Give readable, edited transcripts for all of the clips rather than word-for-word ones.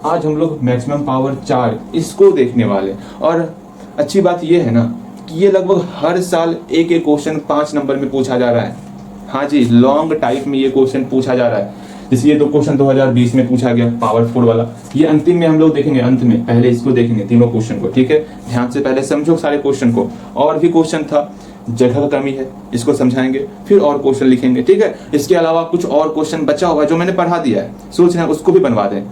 आज हम लोग मैक्सिमम पावर 4 इसको देखने वाले। और अच्छी बात ये है ना कि ये लगभग हर साल एक एक क्वेश्चन 5 नंबर में पूछा जा रहा है। हाँ जी, लॉन्ग टाइप में ये क्वेश्चन पूछा जा रहा है। जैसे ये 2 क्वेश्चन 2020 में पूछा गया पावर 4 वाला, ये अंतिम में हम लोग देखेंगे, अंत में पहले इसको देखेंगे तीनों क्वेश्चन को। ठीक है, ध्यान से पहले समझो सारे क्वेश्चन को। और भी क्वेश्चन था, जगह का कमी है, इसको समझाएंगे, फिर और क्वेश्चन लिखेंगे। ठीक है, इसके अलावा कुछ और क्वेश्चन बचा हुआ है जो मैंने पढ़ा दिया है, सोच रहे हैं उसको भी बनवा दें।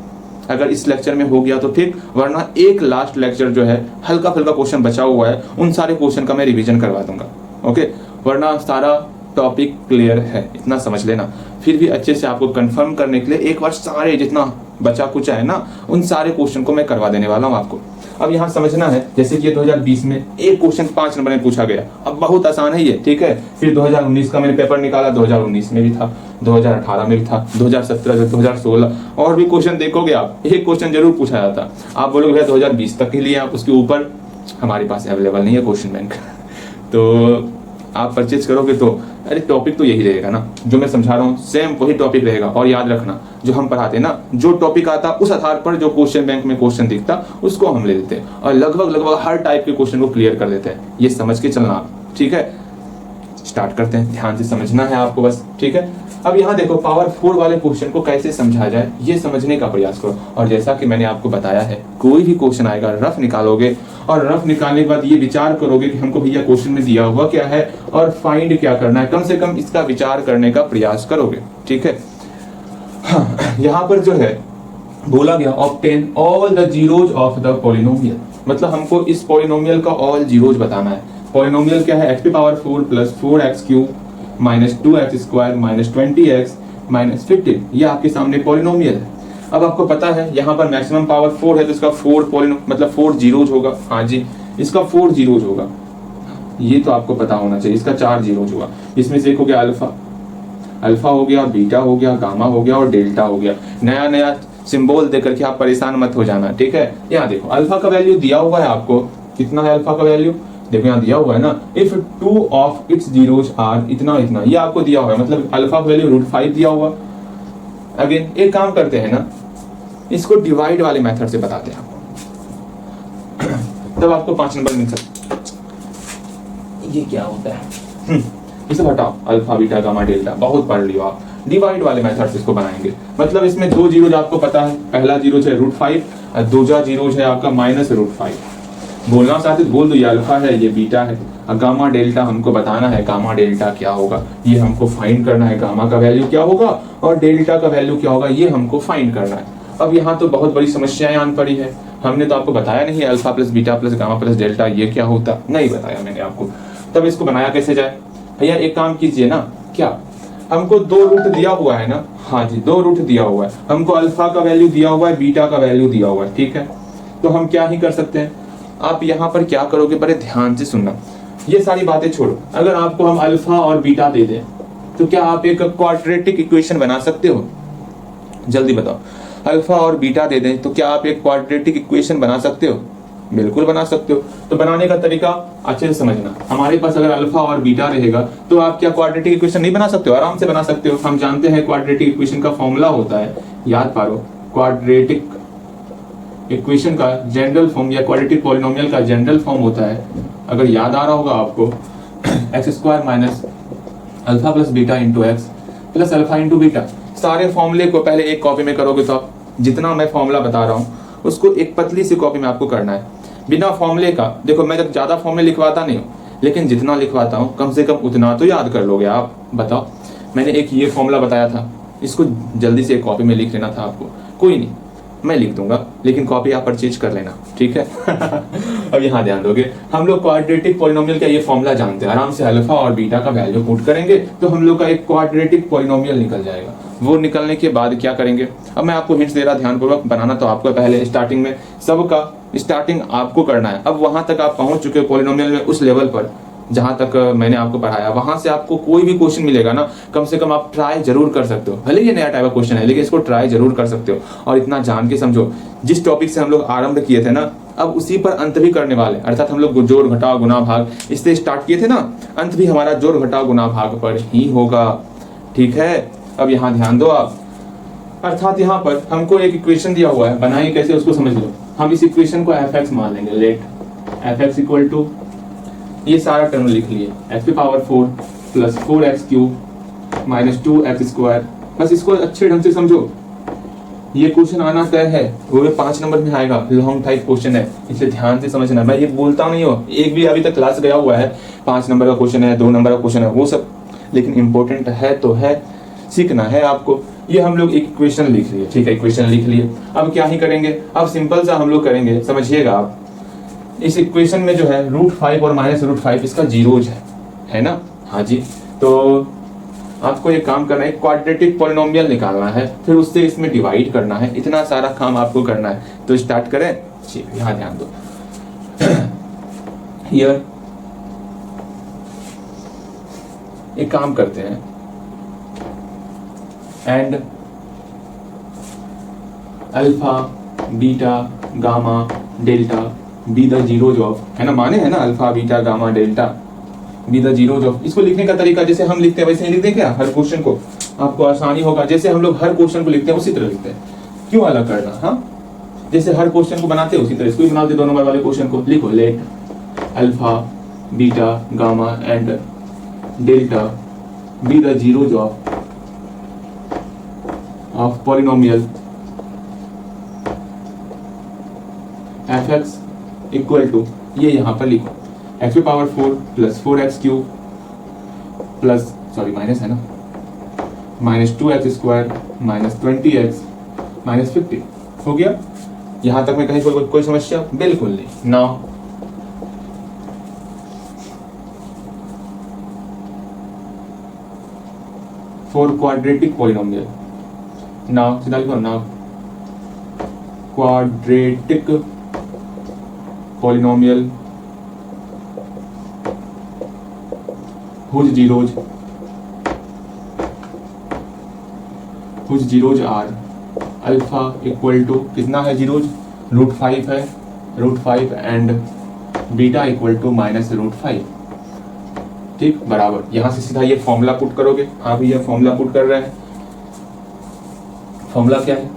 अगर इस लेक्चर में हो गया तो ठीक, वरना एक लास्ट लेक्चर जो है हल्का फुल्का क्वेश्चन बचा हुआ है, उन सारे क्वेश्चन का मैं रिवीजन करवा दूंगा। ओके, वरना सारा टॉपिक क्लियर है, इतना समझ लेना। फिर भी अच्छे से आपको कंफर्म करने के लिए एक बार सारे जितना बचा कुछ है ना, उन सारे क्वेश्चन को मैं करवा देने वाला हूँ आपको। अब यहाँ समझना है, जैसे कि 2020 में एक क्वेश्चन 5 नंबर में पूछा गया, अब बहुत आसान है ये। ठीक है, फिर 2019 का मैंने पेपर निकाला, 2019 में भी था, 2018 में भी था, 2017 2016 और भी क्वेश्चन देखोगे आप, एक क्वेश्चन जरूर पूछा जाता। आप बोलोगे भैया 2020 तक के लिए आप, उसके ऊपर हमारे पास अवेलेबल नहीं है क्वेश्चन बैंक तो आप परचेज करोगे तो अरे टॉपिक तो यही रहेगा ना, जो मैं समझा रहा हूँ सेम वही टॉपिक रहेगा। और याद रखना, जो हम पढ़ाते हैं ना, जो टॉपिक आता उस आधार पर जो क्वेश्चन बैंक में क्वेश्चन दिखता उसको हम ले लेते हैं और लगभग हर टाइप के क्वेश्चन को क्लियर कर देते हैं। ये समझ के चलना आप। ठीक है, स्टार्ट करते हैं, ध्यान से समझना है आपको बस। ठीक है, अब यहाँ देखो पावर 4 वाले क्वेश्चन को कैसे समझा जाए ये समझने का प्रयास करो। और जैसा कि मैंने आपको बताया है, कोई भी क्वेश्चन आएगा रफ निकालोगे और रफ निकालने के बाद ये विचार करोगे कि हमको भैया क्वेश्चन में दिया हुआ क्या है और फाइंड क्या करना है, कम से कम इसका विचार करने का प्रयास करोगे। ठीक है, हाँ, यहाँ पर जो है बोला गया obtain all the zeros of the polynomial, मतलब हमको इस पॉलिनोमियल का ऑल जीरोज बताना है। पॉलिनोमियल क्या है? x की power 4 plus 4x cube minus 2x square minus 20x minus 15, ये आपके सामने पॉलिनोमियल है। अब आपको पता है यहाँ पर मैक्सिमम पावर 4 है तो इसका 4 मतलब 4 जीरोज होगा। हाँ जी, इसका 4 जीरोज होगा, ये तो आपको पता होना चाहिए। इसका 4 जीरोज होगा, इसमें से एक हो गया अल्फा, अल्फा हो गया, बीटा हो गया, गामा हो गया और डेल्टा हो गया। नया नया सिंबल देकर के आप परेशान मत हो जाना। ठीक है, यहाँ देखो अल्फा का वैल्यू दिया हुआ है आपको, कितना है अल्फा का वैल्यू, देखो यहाँ दिया हुआ है ना, if 2 of its zeros are इतना इतना, ये आपको दिया हुआ है, मतलब अल्फा का वैल्यू √5 दिया हुआ। अगेन एक काम करते हैं ना, इसको डिवाइड वाले मेथड से बताते हैं आपको तब आपको 5 नंबर मिल सकता। ये क्या होता है, इसे हटाओ, अल्फा बीटा गामा डेल्टा बहुत पढ़ लियो आप। डिवाइड वाले मेथड से इसको बनाएंगे, मतलब इसमें 2 जीरोज आपको पता है, पहला जीरोज है √5 और दूसरा जीरोज है आपका माइनस √5। बोलना चाहते बोल दो, ये अल्फा है ये बीटा है, और गामा डेल्टा हमको बताना है, गामा डेल्टा क्या होगा ये हमको फाइंड करना है, गामा का वैल्यू क्या होगा और डेल्टा का वैल्यू क्या होगा ये हमको फाइंड करना है। अब यहाँ तो बहुत बड़ी समस्याएं आन पड़ी है, हमने तो आपको बताया नहीं alpha plus beta plus gamma plus delta ये क्या होता, नहीं बताया मैंने आपको। तब इसको बनाया कैसे जाए? भैया एक काम कीजिए ना, क्या हमको 2 रूट दिया हुआ है ना, हाँ जी 2 रूट दिया हुआ है, हमको अल्फा का वैल्यू दिया हुआ है, बीटा का वैल्यू दिया हुआ है। ठीक है, तो हम क्या ही कर सकते हैं, आप यहाँ पर क्या करोगे, बड़े ध्यान से सुनना, ये सारी बातें छोड़ो। अगर आपको हम अल्फा और बीटा दे दें तो क्या आप एक क्वाड्रेटिक इक्वेशन बना सकते हो? जल्दी बताओ, अल्फा और बीटा दे दें तो क्या आप एक क्वाड्रेटिक इक्वेशन बना सकते हो? बिल्कुल बना सकते हो। तो बनाने का तरीका अच्छे से समझना, हमारे पास अगर अल्फा और बीटा रहेगा तो आप क्या क्वाड्रेटिक इक्वेशन नहीं बना सकते हो? आराम से बना सकते हो। हम जानते हैं क्वाड्रेटिक इक्वेशन का फॉर्मूला होता है, याद पारो, क्वाड्रेटिक इक्वेशन का जनरल फॉर्म या क्वाड्रेटिक पॉलिनोमियल का जनरल फॉर्म होता है, अगर याद आ रहा होगा आपको, x square minus alpha plus beta into x plus alpha into beta. सारे फॉर्मूले को पहले एक कॉपी में करोगे तो आप जितना मैं फॉर्मूला बता रहा हूँ उसको एक पतली सी कॉपी में आपको करना है, बिना फॉर्मूले का। देखो मैं जब ज्यादा फॉर्मूले लिखवाता नहीं हूँ, लेकिन जितना लिखवाता हूँ कम से कम उतना तो याद कर लोगे आप। बताओ, मैंने एक ये फॉर्मूला बताया था, इसको जल्दी से एक कॉपी में लिख लेना था आपको। कोई नहीं, मैं लिख दूंगा, लेकिन कॉपी आप परचेज कर लेना। ठीक है अब यहाँ ध्यान दोगे, हम लोग क्वाड्रेटिक पॉलिनोमियल का ये फॉर्मूला जानते हैं, आराम से अल्फा और बीटा का वैल्यू पुट करेंगे तो हम लोग का एक क्वाड्रेटिक पॉलिनोमियल निकल जाएगा। वो निकलने के बाद क्या करेंगे, अब मैं आपको हिंट्स दे रहा, ध्यानपूर्वक बनाना तो आपको पहले स्टार्टिंग में सबका स्टार्टिंग आपको करना है। अब वहां तक आप पहुंच चुके हो पॉलिनोमियल में, उस लेवल पर जहां तक मैंने आपको पढ़ाया, वहां से आपको कोई भी क्वेश्चन मिलेगा ना, कम से कम आप ट्राई जरूर कर सकते हो। भले ये नया टाइप का क्वेश्चन है, लेकिन इसको ट्राई जरूर कर सकते हो। और इतना जान के समझो, जिस टॉपिक से हम लोग आरंभ किए थे ना, अब उसी पर अंत भी करने वाले, अर्थात हम लोग जोड़ घटाव गुना भाग इससे स्टार्ट किए थे ना, अंत भी हमारा जोड़ घटाव गुना भाग पर ही होगा। ठीक है, अब यहाँ ध्यान दो आप, अर्थात यहाँ पर हमको एक इक्वेशन दिया हुआ है, बनाइए कैसे उसको समझ लो। हम इस इक्वेशन को एफ एक्स मान लेंगे, let f x equal to, ये सारा टर्म लिख लिए, एक्स की power 4 plus 4x³ minus 2x²। बस इसको अच्छे ढंग से समझो, ये क्वेश्चन आना तय है, वो 5 नंबर में आएगा, लॉन्ग टाइप क्वेश्चन है, इसे ध्यान से समझना। मैं ये बोलता नहीं हूँ, एक भी अभी तक क्लास गया हुआ है 5 नंबर का क्वेश्चन है, 2 नंबर का क्वेश्चन है, वो सब, लेकिन इंपॉर्टेंट है तो है, सीखना है आपको। ये हम लोग एक इक्वेशन लिख लिए, ठीक है, इक्वेशन लिख लिए। अब क्या ही करेंगे, अब सिंपल सा हम लोग करेंगे, समझिएगा आप। इस इक्वेशन में जो है √5 और -√5 इसका जीरोज है ना, हाँ जी। तो आपको ये काम करना है, क्वाड्रेटिक पॉलिनोमियल निकालना है, फिर उससे इसमें डिवाइड करना है, इतना सारा काम आपको करना है। तो स्टार्ट करें, ठीक है, यहाँ ध्यान दो। हियर एक काम करते हैं, and alpha beta gamma delta be the zeros of, है ना, माने है ना, alpha beta gamma delta be the zeros of. इसको लिखने का तरीका जैसे हम लिखते हैं वैसे ही लिख दें क्या, हर क्वेश्चन को, आपको आसानी होगा। जैसे हम लोग हर क्वेश्चन को लिखते हैं उसी तरह लिखते हैं, क्यों अलग करना, हाँ, जैसे हर क्वेश्चन को बनाते हैं उसी तरह इसको भी बनाते, 2 नंबर वाले क्वेश्चन को लिखो, let alpha beta gamma and delta be the zeros of polynomial f x equal to, ये यहाँ पर लिखो, एक्स की power 4 plus 4x³ plus, sorry minus है ना, minus 2x² minus 20x minus 50। हो गया यहाँ तक में, कहीं कोई समस्या? बिल्कुल नहीं। Now for quadratic polynomial, now सीधा लिखो, now quadratic polynomial whose zeros are alpha equal to, कितना है जीरोज, √5 है, √5 एंड बीटा इक्वल टू -√5, ठीक, बराबर। यहां से सीधा ये फॉर्मूला पुट करोगे, आप ये फॉर्मूला पुट कर रहे हैं। फॉर्मूला क्या है,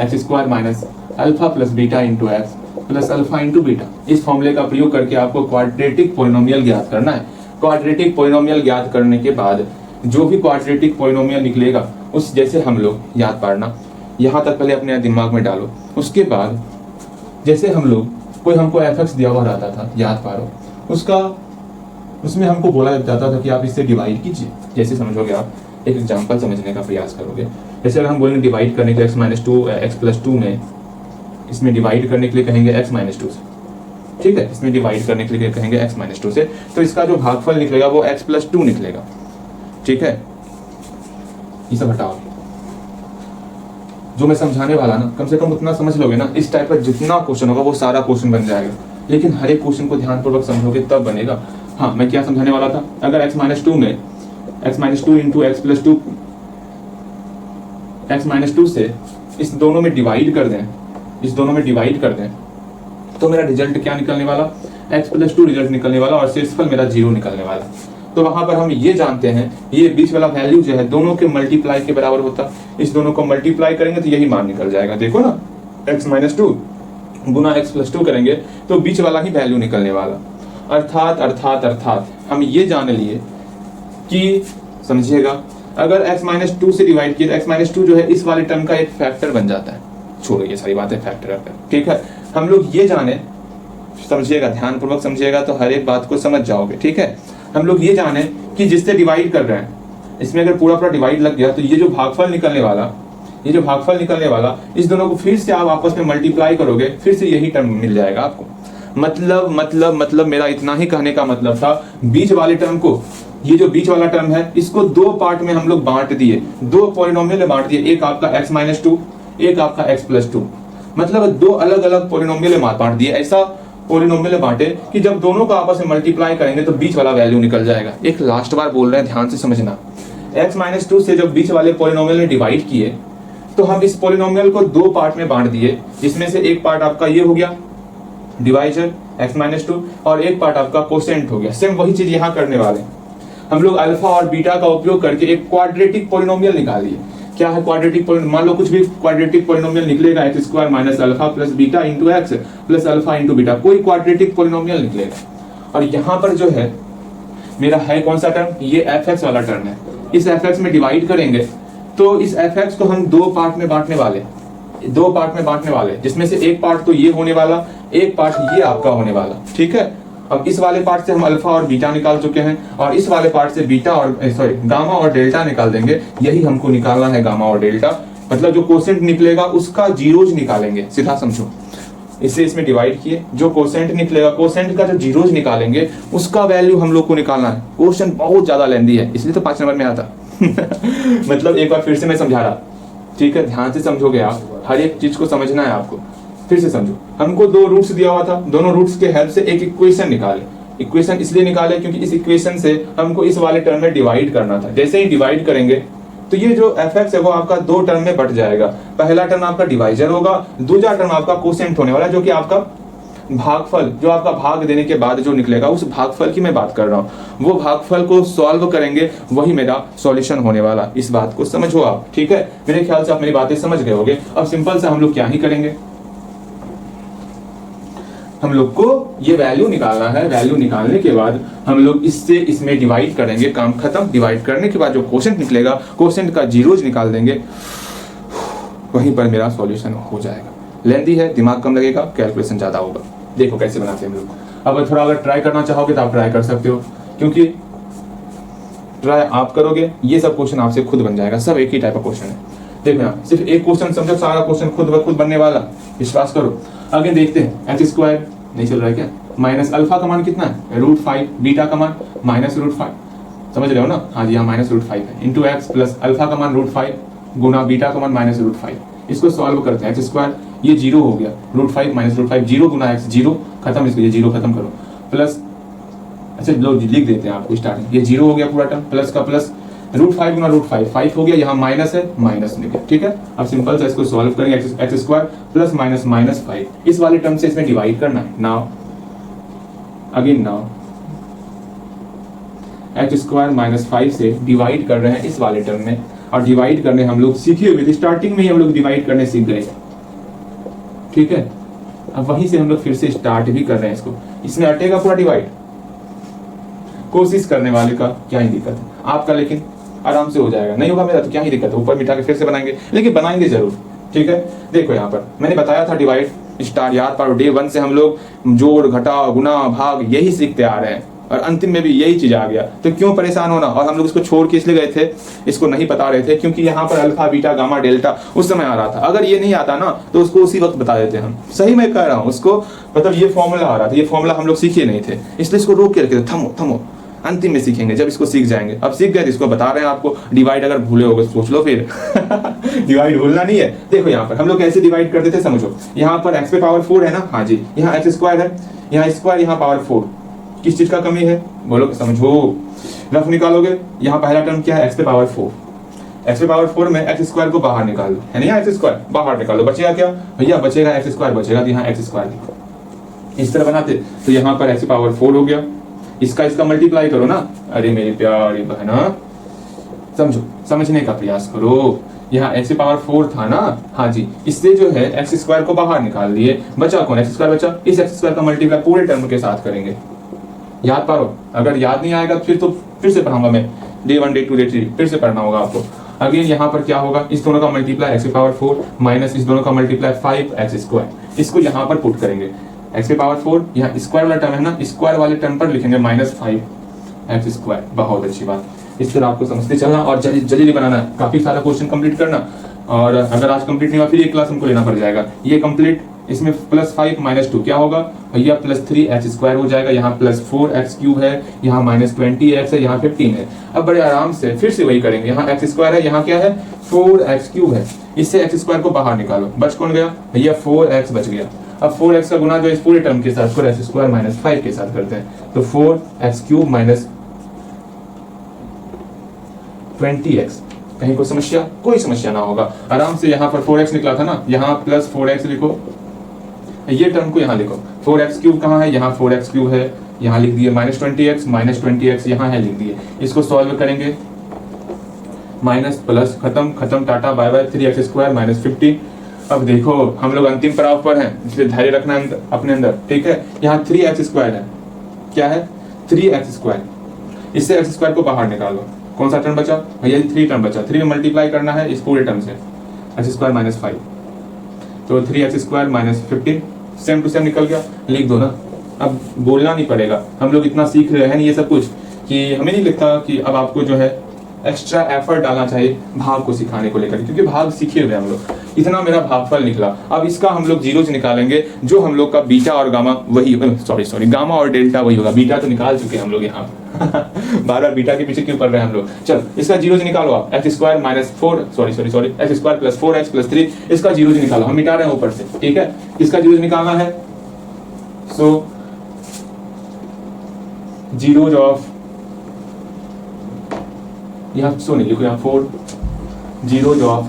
x² minus alpha plus beta into x plus alpha into beta. इस फॉर्मूले का प्रयोग करके आपको क्वाड्रेटिक पॉलिनोमियल ज्ञात करना है। क्वाड्रेटिक पॉलिनोमियल ज्ञात करने के बाद जो भी क्वाड्रेटिक पॉलिनोमियल निकलेगा उस जैसे हम लोग याद पाना, यहाँ तक पहले अपने दिमाग में डालो। उसके बाद जैसे हम लोग कोई हमको एफ एक्स दिया हुआ रहता था, याद पारो, उसका उसमें हमको बोला जाता था कि आप इससे डिवाइड कीजिए। जैसे समझोगे आप, एक एग्जांपल समझने का प्रयास करोगे। जैसे अगर हम बोलेंगे डिवाइड करने के लिए x-2 में, इसमें डिवाइड करने के लिए कहेंगे x-2 से, ठीक है, इसमें डिवाइड करने के लिए कहेंगे x-2 से, तो इसका जो भागफल निकलेगा वो x+2 निकलेगा, ठीक है। ये सब हटाओ, जो मैं समझाने वाला ना कम से कम उतना समझ लोगे ना, इस टाइप का जितना क्वेश्चन होगा वो सारा क्वेश्चन बन जाएगा। लेकिन हर एक क्वेश्चन को ध्यानपूर्वक समझोगे तब बनेगा। हाँ, मैं क्या समझाने वाला था, अगर x-2 में x-2 इंटू x+2 से इस दोनों में डिवाइड कर दें, तो मेरा रिजल्ट क्या निकलने वाला, x+2 रिजल्ट निकलने वाला, और शेषफल मेरा 0 निकलने वाला। तो वहां पर हम ये जानते हैं, ये बीच वाला वैल्यू जो है दोनों के मल्टीप्लाई के बराबर होता। इस दोनों को मल्टीप्लाई करेंगे तो यही मान निकल जाएगा। देखो ना, x-2 गुना x+2 करेंगे तो बीच वाला ही वैल्यू निकलने वाला। अर्थात हम ये जान लिए कि, समझिएगा, अगर x-2 से डिवाइड किए तो x-2 जो है इस वाले टर्म का एक फैक्टर बन जाता है। छोड़ो ये सारी बातें फैक्टर पर, ठीक है। हम लोग ये जाने, समझिएगा, ध्यानपूर्वक समझिएगा तो हर एक बात को समझ जाओगे, ठीक है। हम लोग ये जाने कि जिससे डिवाइड कर रहे हैं, इसमें अगर पूरा डिवाइड लग गया तो ये जो भागफल निकलने वाला, इस दोनों को फिर से आप आपस में मल्टीप्लाई करोगे, फिर से यही टर्म मिल जाएगा आपको। मतलब मेरा इतना ही कहने का मतलब था, बीच वाले टर्म को, ये जो बीच वाला टर्म है इसको 2 पार्ट में हम लोग बांट दिए, 2 पॉलिनोमियल में बांट दिए, एक आपका x-2, एक आपका x+2, मतलब 2 अलग अलग पॉलिनोमियल में बांट दिए। ऐसा पॉलिनोमियल बांटे कि जब दोनों को आपस में मल्टीप्लाई करेंगे तो बीच वाला वैल्यू निकल जाएगा। एक लास्ट बार बोल रहे हैं, ध्यान से समझना, x-2 से जब बीच वाले पॉलिनोमियल में डिवाइड किए तो हम इस पॉलिनोमियल को 2 पार्ट में बांट दिए, जिसमें से एक पार्ट आपका ये हो गया डिवाइजर x-2 और एक पार्ट आपका कोसेंट हो गया। सेम वही चीज यहाँ करने वाले हैं हम लोग। अल्फा और बीटा का उपयोग करके एक क्वाड्रेटिक पॉलिनोमियल निकालिए क्या है क्वाड्रेटिक पॉलिनोमियल, मान लो कुछ भी क्वाड्रेटिक पॉलिनोमियल निकलेगा, x square minus alpha plus beta into x plus alpha into beta, कोई क्वाड्रेटिक पॉलिनोमियल निकलेगा। और यहाँ पर जो है मेरा है कौन सा टर्म, ये एफ एक्स वाला टर्म है। इस एफ एक्स में डिवाइड करेंगे तो इस एफ एक्स को हम दो पार्ट में बांटने वाले, जिसमें से एक पार्ट तो ये होने वाला, एक पार्ट ये आपका होने वाला, ठीक है। अब इस वाले पार्ट से हम अल्फा और बीटा निकाल चुके हैं, और इस वाले पार्ट से बीटा और गामा और डेल्टा निकाल देंगे। यही हमको निकालना है, गामा और डेल्टा, मतलब जो कोसेंट निकलेगा उसका जीरोज निकालेंगे, सीधा समझो। इससे इसमें डिवाइड किए, जो कोसेंट निकलेगा, कोसेंट का जो जीरोज निकालेंगे उसका वैल्यू हम लोग को निकालना है। क्वेश्चन बहुत ज्यादा लेंदी है, इसलिए तो 5 नंबर में आता मतलब एक बार फिर से मैं समझा रहा, ठीक है, ध्यान से समझोगे आप, हर एक चीज को समझना है आपको। फिर से समझो, हमको दो रूट्स दिया हुआ था, दोनों रूट्स के हेल्प से एक इक्वेशन निकाले। इक्वेशन इसलिए निकाले क्योंकि इस इक्वेशन से हमको इस वाले टर्म में डिवाइड करना था। जैसे ही डिवाइड करेंगे तो ये जो एफ एक्स है वो आपका दो टर्म में बट जाएगा। पहला टर्म आपका डिवाइजर होगा, दूसरा टर्म आपका कोसेंट होने वाला है, जो कि आपका भागफल, जो आपका भाग देने के बाद जो निकलेगा उस भागफल की मैं बात कर रहा हूँ। वो भागफल को सॉल्व करेंगे, वही मेरा सॉल्यूशन होने वाला। इस बात को समझो आप, ठीक है। मेरे ख्याल से आप मेरी बातें समझ गए होंगे। अब सिंपल से हम लोग क्या ही करेंगे, हम लोग को ये वैल्यू निकालना है। वैल्यू निकालने के बाद हम लोग इससे इसमें डिवाइड करेंगे, काम खत्म। डिवाइड करने के बाद जो कोसेंट निकलेगा, कोसेंट का जीरोज निकाल देंगे, वहीं पर मेरा सॉल्यूशन हो जाएगा। लेंदी है, दिमाग कम लगेगा, कैलकुलेशन ज्यादा होगा। देखो कैसे बनाते हैं हम लोग। अब थोड़ा अगर ट्राई करना चाहोगे तो आप ट्राई कर सकते हो, क्योंकि ट्राई आप करोगे ये सब क्वेश्चन आपसे खुद बन जाएगा। सब एक ही टाइप का क्वेश्चन है। देखो यहाँ सिर्फ एक क्वेश्चन समझो, सारा क्वेश्चन खुद ब खुद बनने वाला, विश्वास करो। आगे देखते हैं, एक्स स्क्वायर नहीं चल रहा है क्या, माइनस अल्फा का मान कितना है, √5, बीटा का मान माइनस √5, समझ रहे हो ना। हाँ जी, यहाँ माइनस √5 है, इंटू एक्स प्लस अल्फा का मान √5 गुना बीटा का मान माइनस √5। इसको सॉल्व करते हैं। एक्स स्क्वायर ये 0 हो गया, √5 माइनस √5, 0 गुना एक्स 0, खत्म। इसको ये 0 खत्म करो, प्लस, अच्छा लो लिख देते हैं आपको स्टार्टिंग, ये 0 हो गया पूरा टर्म, प्लस का प्लस, √5 गुना √5 5 हो गया, यहाँ माइनस है, माइनस निकल, ठीक है। अब सिंपल से इसको सॉल्व करेंगे, x square plus minus minus 5, इस वाले टर्म से इसमें डिवाइड करना है। Now again now x square minus 5 से डिवाइड कर रहे हैं इस वाले टर्म में, और डिवाइड करने हम लोग सीखे हुए थे, स्टार्टिंग में ही हम लोग डिवाइड करने सीख गए, ठीक है। अब वहीं से हम लोग फिर से स्टार्ट भी कर रहे हैं इसको, इसमें अटेगा पूरा डिवाइड। कोशिश करने वाले का क्या ही दिक्कत है, आपका लेकिन आराम से हो जाएगा। नहीं होगा मेरा तो क्या ही दिक्कत है, ऊपर मिटा के फिर से बनाएंगे, लेकिन बनाएंगे जरूर, ठीक है। देखो यहाँ पर मैंने बताया था डिवाइड स्टार, याद पाओ डे 1 से हम लोग जोड़ घटा गुना भाग यही सीखते आ रहे हैं, और अंतिम में भी यही चीज आ गया। तो क्यों परेशान होना। और हम लोग इसको छोड़ के इसलिए गए थे, इसको नहीं बता रहे थे, क्योंकि यहाँ पर अल्फा बीटा गामा डेल्टा उस समय आ रहा था। अगर ये नहीं आता ना तो उसको उसी वक्त बता देते हम। सही मैं कह रहा हूँ, उसको मतलब ये फॉर्मूला आ रहा था, ये फॉर्मूला हम लोग सीखे नहीं थे, इसलिए इसको रोक के रखे थे। थमो थमो, अंतिम में सीखेंगे जब इसको सीख जाएंगे। अब सीख गए तो इसको बता रहे हैं आपको। डिवाइड अगर भूले होगे सोच लो फिर डिवाइड भूलना नहीं है। देखो यहाँ पर हम लोग कैसे डिवाइड करते थे, समझो। यहाँ पर एक्स पे पावर 4 है ना, हाँ जी, यहाँ एक्स स्क्वायर है, यहाँ स्क्वायर, यहाँ पावर 4। किस चीज का कमी है बोलो, समझो, रफ निकालोगे। यहाँ पहला टर्म क्या है, एक्स पे पावर 4। एक्स पे पावर 4 में एक्स स्क्वायर को बाहर निकाल लो, है ना, एक्स स्क्वायर बाहर निकालो, बचेगा क्या भैया, बचेगा एक्स स्क्वायर बचेगा, तो यहाँ एक्स स्क्वायर लिखो। इस तरह बनाते तो यहाँ पर एक्स पावर 4 हो गया, इसका मल्टीप्लाई करो ना। अरे मेरी प्यारी बहना, समझो, समझने का प्रयास करो। यहाँ एक्स पावर 4 था ना, हाँ जी, इससे जो है एक्स स्क्वायर को बाहर निकाल लिए, बचा कौन, एक्स स्क्वायर बचा। इस एक्स स्क्वायर का मल्टीप्लाई पूरे टर्म के साथ करेंगे। याद पारो, अगर याद नहीं आएगा फिर तो फिर से पढ़ाऊंगा मैं, डे 1 डे 2 डे 3 फिर से पढ़ना होगा आपको। अगेन यहाँ पर क्या होगा, इस दोनों का मल्टीप्लाई एक्स पावर 4 माइनस इस दोनों का मल्टीप्लाई 5 एक्स स्क्वायर, इसको यहाँ पर पुट करेंगे। एक्स पावर 4 यहाँ स्क्वायर वाला टर्म है ना, स्क्वायर वाले टर्म पर लिखेंगे -5 एक्स स्क्वायर। बहुत अच्छी बात, इस तरह आपको समझते चलना और जल्दी बनाना है, काफी सारा क्वेश्चन कंप्लीट करना। और अगर आज कंप्लीट नहीं हुआ फिर एक क्लास हमको लेना पड़ जाएगा। ये कंप्लीट, इसमें +5 - 2 क्या होगा भैया, +3 एक्स स्क्वायर हो जाएगा। यहाँ +4 एक्स क्यूब है, यहाँ -20 एक्स है, यहाँ 15 है। अब बड़े आराम से फिर से वही करेंगे। यहाँ एक्स स्क्वायर है, यहाँ क्या है 4 एक्स क्यूब है, इससे एक्स स्क्वायर को बाहर निकालो, बच कौन गया भैया 4 एक्स बच गया। अब 4 एक्स का गुना जो इस पूरे टर्म के साथ 4 एक्स स्क्वायर -5 के साथ करते हैं, तो 4 एक्स क्यूब -20 एक्स। कहीं कोई समस्या, कोई समस्या ना होगा, आराम से। यहाँ पर 4 एक्स निकला था ना, यहाँ +4 एक्स लिखो, ये टर्म को यहाँ लिखो। 4 एक्स क्यूब कहाँ है, यहाँ 4 एक्स क्यूब है, यहाँ लिख दिए -20 एक्स यहाँ है लिख दिए। इसको सॉल्व करेंगे, माइनस प्लस, खत्म खत्म tata bye bye, 3x² minus 50। अब देखो हम लोग अंतिम पड़ाव पर हैं, इसलिए धैर्य रखना अपने अंदर, ठीक है। यहाँ 3x² है, क्या है 3x², इससे x² को बाहर निकालो, कौन सा टर्म बचा भैया, 3 टर्म बचा, 3 में मल्टीप्लाई करना है इस पूरे टर्म से, x² माइनस 5, तो 3x² minus 15, same to same निकल गया, लिख दो ना, अब बोलना नहीं पड़ेगा। हम लोग इतना सीख रहे हैं नहीं ये सब कुछ कि हमें नहीं लगता कि अब आपको जो है एक्स्ट्रा एफर्ट डालना चाहिए भाग को सिखाने को लेकर, क्योंकि भाग सीखे हुए हम लोग। इतना मेरा भागफल निकला, अब इसका हम लोग जीरोज निकालेंगे, जो हम लोग का बीटा और गामा वही, सॉरी गामा और डेल्टा वही होगा, बीटा तो निकाल चुके हैं हम लोग यहाँ बार बार बीटा के पीछे क्यों पड़ रहे हैं हम लोग। चल इसका जीरोज निकालो आप, x² minus 4 sorry x² plus 4x plus 3, इसका जीरोज निकालो, हम मिटा रहे हैं ऊपर से, ठीक है। इसका जीरोज निकालना है, सो जीरोज ऑफ, यहाँ सो नहीं लिखो, यहाँ 4 zeros of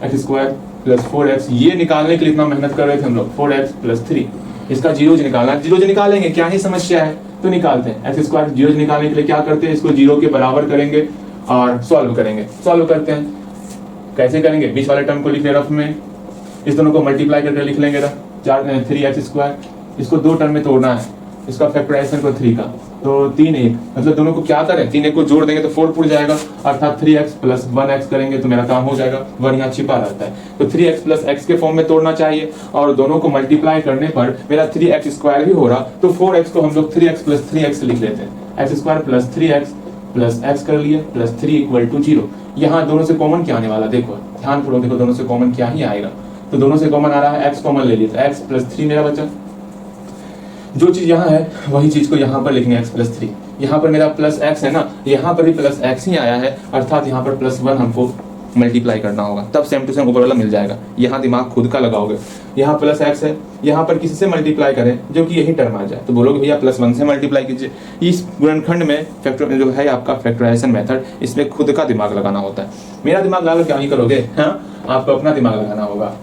x² plus 4x, ये निकालने के लिए इतना मेहनत कर रहे थे हम लोग, 4x प्लस 3, इसका जीरोज निकालना, जीरोज निकालेंगे, क्या ही समस्या है, तो निकालते हैं। x² जीरोज निकालने के लिए क्या करते हैं, इसको जीरो के बराबर करेंगे और सॉल्व करेंगे, सॉल्व करते हैं, कैसे करेंगे, बीच वाले टर्म को लिख ले रफ में, इस दोनों को मल्टीप्लाई करके लिख लेंगे, 3x², इसको 2 टर्म में तोड़ना है, इसका फैक्टराइजेशन को 3 का, तो 3 1, मतलब दोनों को क्या करें, 3 1 को जोड़ देंगे तो 4 पुट जाएगा, अर्थात 3x प्लस 1x करेंगे तो मेरा काम हो जाएगा, 1 यहाँ छिपा रहता है, तो 3x प्लस x के फॉर्म में तोड़ना चाहिए, और दोनों को मल्टीप्लाई करने पर मेरा 3x² भी हो रहा, तो 4x को हम लोग 3x प्लस 3x लिख लेते हैं, x² plus 3x plus x कर लिए प्लस 3 इक्वल टू 0। यहाँ दोनों से कॉमन क्या आने वाला, देखो ध्यान पूर्वक देखो, दोनों से कॉमन क्या ही आएगा, तो दोनों से कॉमन आ रहा है x कॉमन ले लिया, तो x प्लस 3 मेरा बचा, जो चीज यहाँ है वही चीज को यहाँ पर लिखेंगे, x प्लस 3, यहाँ पर मेरा प्लस x है ना, यहाँ पर भी प्लस x ही आया है, अर्थात यहाँ पर प्लस 1 हमको मल्टीप्लाई करना होगा, तब सेम टू सेम ऊपर वाला मिल जाएगा। यहाँ दिमाग खुद का लगाओगे, यहाँ प्लस x है, यहाँ पर किसी से मल्टीप्लाई करें जो कि यही टर्म आ जाए, तो बोलोगे भैया प्लस 1 से मल्टीप्लाई कीजिए। इस गुणनखंड में फैक्टर जो है आपका फैक्टराइजेशन मेथड, इसमें खुद का दिमाग लगाना होता है, मेरा दिमाग लगा क्या नहीं करोगे, हाँ आपको अपना दिमाग लगाना होगा,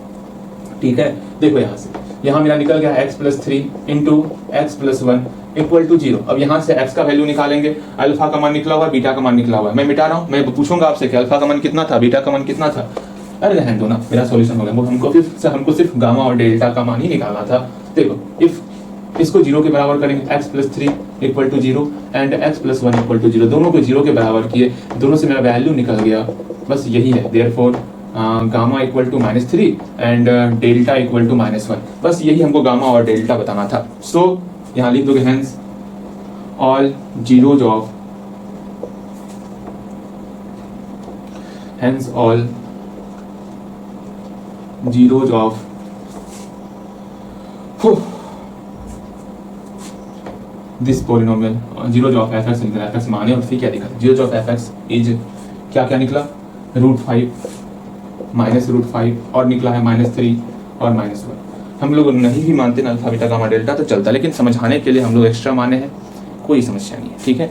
ठीक है। देखो यहाँ से, यहाँ मेरा निकल गया x plus 3 into x plus 1 equal to 0। अब यहाँ से x का वैल्यू निकालेंगे, अल्फा का मान निकला हुआ है, बीटा का मान निकला हुआ है, मैं मिटा रहा हूँ, मैं पूछूंगा आपसे कि अल्फा का मान कितना था, बीटा का मान कितना था, अरे रहने दो ना, मेरा सॉल्यूशन हो गया, हमको सिर्फ गामा और डेल्टा का मान ही निकालना था। देखो इफ इसको 0 के बराबर करेंगे, x plus 3 equal to 0 and x plus 1 equal to 0, दोनों को 0 के बराबर किए, दोनों से मेरा वैल्यू निकल गया, बस यही है, therefore gamma equal to -3 and delta equal to -1, बस यही हमको गामा और डेल्टा बताना था। सो यहाँ लिख दोगे hence all zeros of, hence all zeros of this polynomial, zeros of F x लिखना, एफ माने और फिर क्या दिखा, zeros of F x is क्या क्या निकला, √5 -√5 और निकला है -3 और -1। हम लोग नहीं भी मानते ना अल्फा बीटा गामा डेल्टा तो चलता, लेकिन समझाने के लिए हम लोग एक्स्ट्रा माने हैं, कोई समस्या नहीं है, ठीक है।